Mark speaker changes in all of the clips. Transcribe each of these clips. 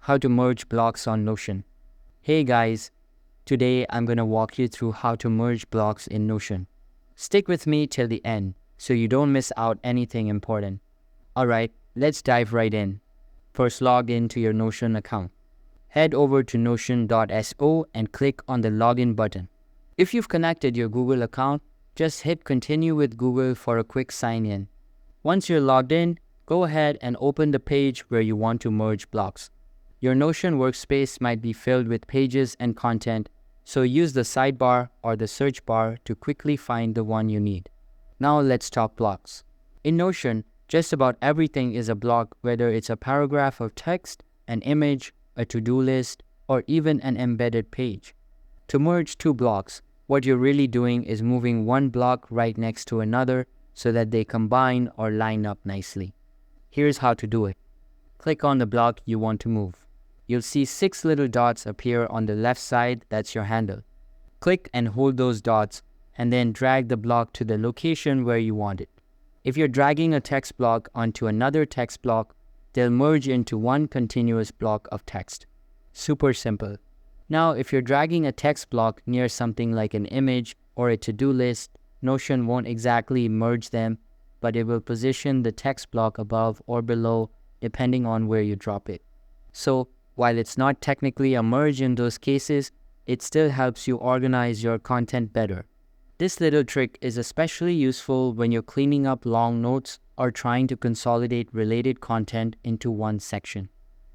Speaker 1: how to merge blocks on Notion. Hey guys, today I'm going to walk you through how to merge blocks in Notion. Stick with me till the end so you don't miss out anything important. Alright, let's dive right in. First, log in to your Notion account. Head over to notion.so and click on the login button. If you've connected your Google account, just hit continue with Google for a quick sign in. Once you're logged in, go ahead and open the page where you want to merge blocks. Your Notion workspace might be filled with pages and content, so use the sidebar or the search bar to quickly find the one you need. Now let's talk blocks. In Notion, just about everything is a block, whether it's a paragraph of text, an image, a to-do list, or even an embedded page. To merge two blocks, what you're really doing is moving one block right next to another so that they combine or line up nicely. Here's how to do it. Click on the block you want to move. You'll see 6 little dots appear on the left side. That's your handle. Click and hold those dots and then drag the block to the location where you want it. If you're dragging a text block onto another text block, they'll merge into one continuous block of text. Super simple. Now, if you're dragging a text block near something like an image or a to-do list, Notion won't exactly merge them, but it will position the text block above or below depending on where you drop it. So, while it's not technically a merge in those cases, it still helps you organize your content better. This little trick is especially useful when you're cleaning up long notes or trying to consolidate related content into one section.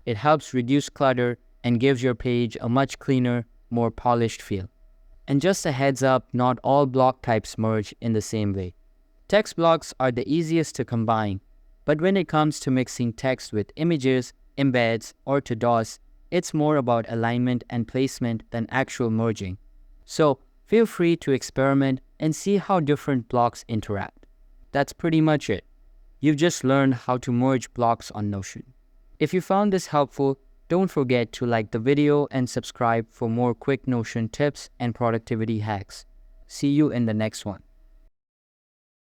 Speaker 1: It helps reduce clutter and gives your page a much cleaner, more polished feel. And just a heads up, not all block types merge in the same way. Text blocks are the easiest to combine, but when it comes to mixing text with images, embeds, or to-dos, it's more about alignment and placement than actual merging. So, feel free to experiment and see how different blocks interact. That's pretty much it. You've just learned how to merge blocks on Notion. If you found this helpful, don't forget to like the video and subscribe for more quick Notion tips and productivity hacks. See you in the next one.